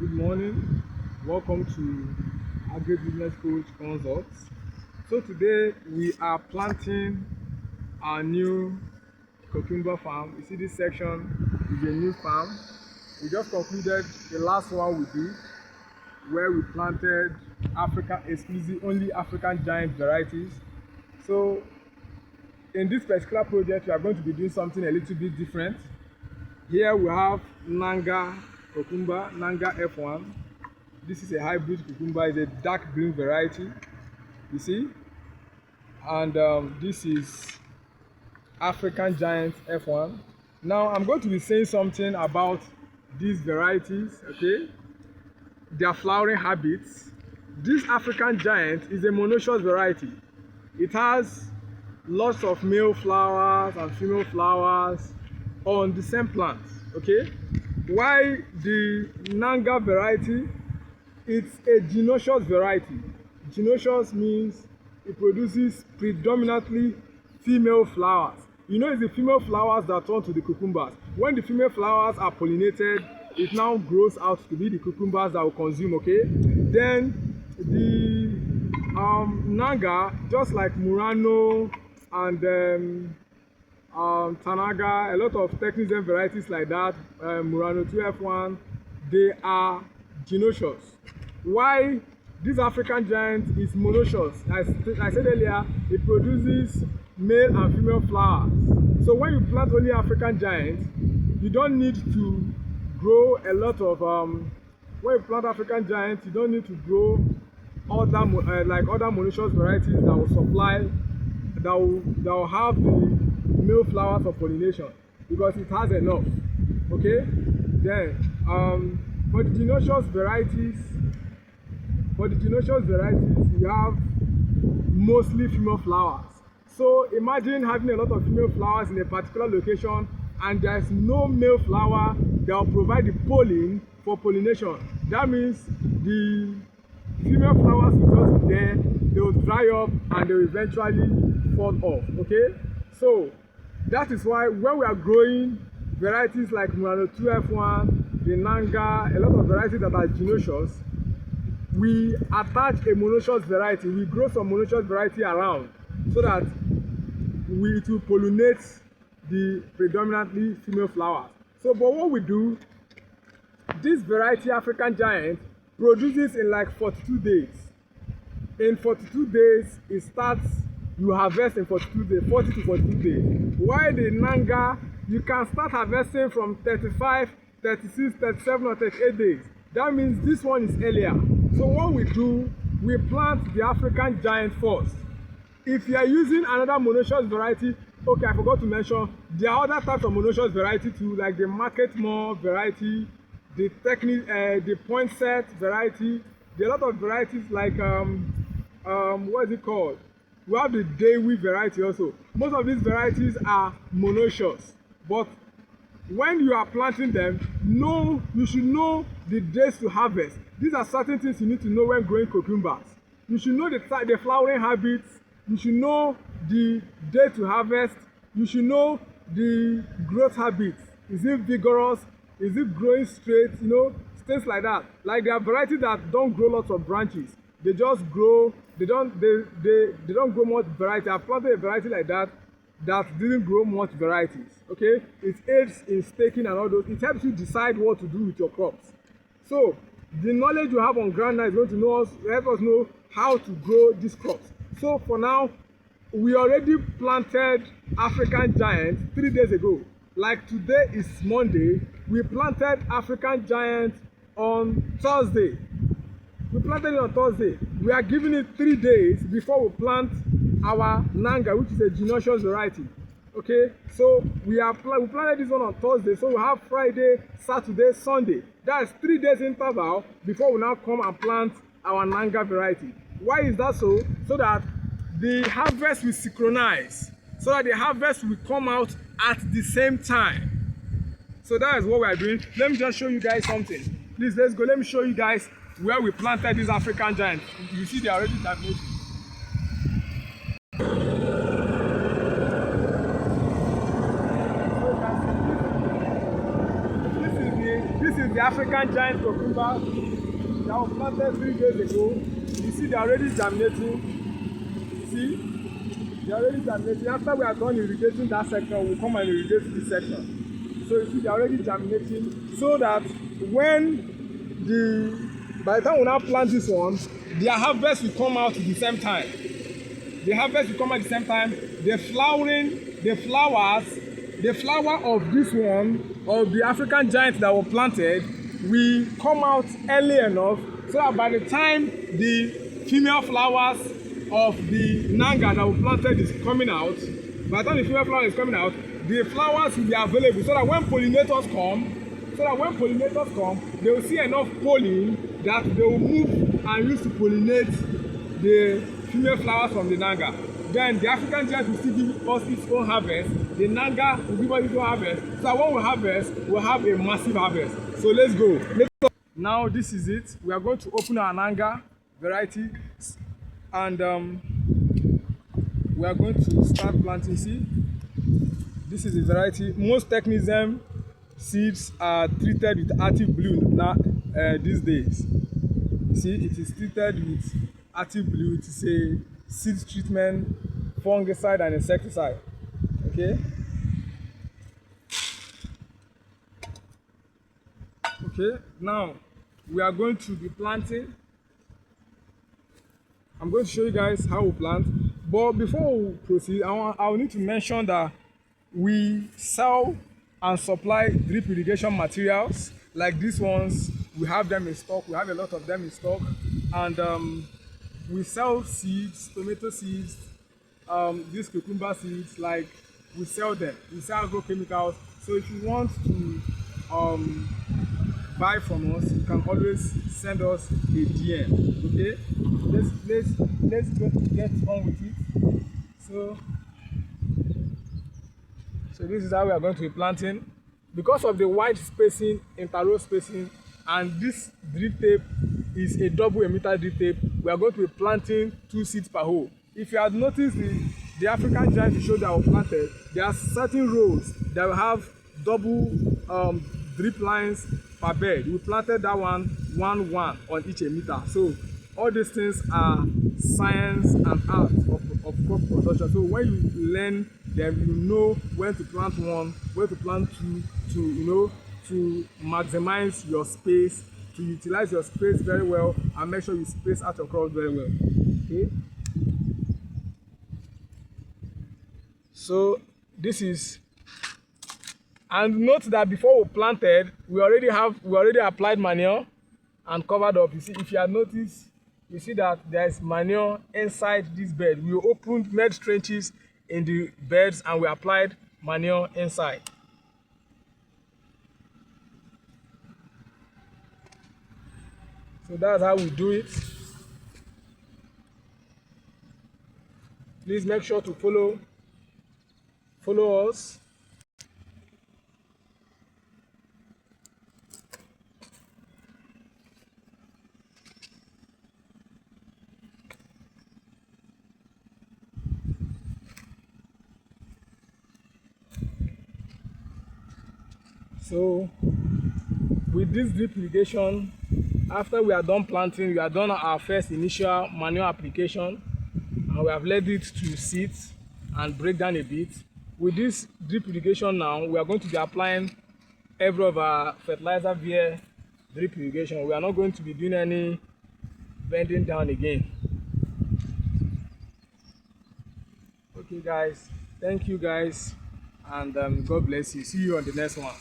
Good morning. Welcome to Agribusiness Coach Consults. So today we are planting our new cucumber farm. You see this section is a new farm. We just concluded the last one we did where we planted only African giant varieties. So in this particular project we are going to be doing something a little bit different. Here we have Nanga cucumber, Nanga F1. This is a hybrid cucumber, it's a dark green variety, you see. And this is African giant F1. Now I'm going to be saying something about these varieties, okay? Their flowering habits. This African giant is a monoecious variety. It has lots of male flowers and female flowers on the same plant, okay? While the Nanga variety, it's a gynoecious variety. Gynoecious means it produces predominantly female flowers. You know, it's the female flowers that turn to the cucumbers. When the female flowers are pollinated, it now grows out to be the cucumbers that we'll consume, okay? Then the Nanga, just like Murano and Nanga, a lot of technical varieties like that, Murano 2F1, they are gynoecious. Why this African giant is monoecious? I said earlier, it produces male and female flowers. So when you plant only African giant, you don't need to grow a lot of when you plant African giant, you don't need to grow other like other monoecious varieties that will supply that will have the male flowers for pollination, because it has enough, okay? Then for the gynoecious varieties, you have mostly female flowers. So imagine having a lot of female flowers in a particular location and there is no male flower that will provide the pollen for pollination. That means the female flowers will just be there, they will dry up and they will eventually fall off, okay? So that is why when we are growing varieties like Murano 2F1, the Nanga, a lot of varieties that are gynoecious, we attach a monoecious variety. We grow some monoecious variety around so that it will pollinate the predominantly female flowers. So, but what we do, this variety African giant produces in like 42 days. In 42 days, it starts, you harvest in 42 days, 40 to 42 days. While the Nanga, you can start harvesting from 35, 36, 37 or 38 days. That means this one is earlier. So what we do, we plant the African giant first. If you are using another monoecious variety, okay, I forgot to mention, there are other types of monoecious variety too, like the marketmore variety, the pointsett variety. There are a lot of varieties like what is it called? We have the Dairy variety also. Most of these varieties are monoecious, but when you are planting them, you should know the days to harvest. These are certain things you need to know when growing cucumbers. You should know the flowering habits. You should know the day to harvest. You should know the growth habits. Is it vigorous? Is it growing straight? You know, things like that. Like there are varieties that don't grow lots of branches. They just grow. They don't grow much variety. I've planted a variety like that didn't grow much varieties. Okay, it aids in staking and all those. It helps you decide what to do with your crops. So the knowledge you have on ground now is going to help us know how to grow these crops. So for now, we already planted African giant 3 days ago. Like today is Monday, we planted African giant on Thursday. We planted it on Thursday. We are giving it 3 days before we plant our Nanga, which is a gynoecious variety. Okay, so we planted this one on Thursday, so we have Friday, Saturday, Sunday. That's 3 days interval before we now come and plant our Nanga variety. Why is that so? So that the harvest will synchronize, so that the harvest will come out at the same time. So that is what we are doing. Let me just show you guys something. Please, let's go. Let me show you guys where we planted this African giant. You see they are already germinating. the African giant cucumber that was planted 3 days ago. You see, they are already germinating. See, they are already germinating. After we are done irrigating that section, we'll come and irrigate this section. So you see, they are already germinating, so that by the time we now plant this one, their harvest will come out at the same time. The harvest will come at the same time. The flower of this one, of the African giant that was planted, will come out early enough so that by the time the female flowers of the Nanga that was planted is coming out, by the time the female flower is coming out, the flowers will be available so that when pollinators come, they will see enough pollen that they will move and use to pollinate the female flowers from the Nanga. Then the African giant will still give us its own harvest. The Nanga will give us its own harvest. So when we harvest, we'll have a massive harvest. So let's go. Now this is it. We are going to open our Nanga variety, and we are going to start planting. See, this is the variety. Most technism seeds are treated with active blue now these days. See, it is treated with active blue. It is a seed treatment, fungicide and insecticide. Okay. Okay, now we are going to be planting. I'm going to show you guys how we plant. But before we proceed, I will need to mention that we sell and supply drip irrigation materials like these ones. We have them in stock. We have a lot of them in stock, and we sell seeds, tomato seeds, these cucumber seeds. Like, we sell them. We sell agrochemicals. So if you want to buy from us, you can always send us a DM. Okay, let's get on with it. So this is how we are going to be planting. Because of the wide spacing, interrow spacing, and this drip tape is a double emitter drip tape, we are going to be planting 2 seeds per hole. If you have noticed the African giant you showed that was planted, there are certain rows that will have double drip lines per bed. We planted that one on each emitter. So all these things are science and art of crop production. So when you learn them, you know when to plant one, when to plant two, to maximize your space, to utilize your space very well, and make sure you space out your crops very well. Okay. So this is, and note that before we planted, we already applied manure and covered up. You see, if you have noticed, you see that there is manure inside this bed. We opened, made trenches in the beds, and we applied manure inside. So that's how we do it. Please make sure to follow us. So with this drip irrigation, after we are done planting, we are done our first initial manure application, and we have let it to sit and break down a bit. With this drip irrigation now, we are going to be applying every of our fertilizer via drip irrigation. We are not going to be doing any bending down again. Okay guys, thank you guys, and God bless you. See you on the next one.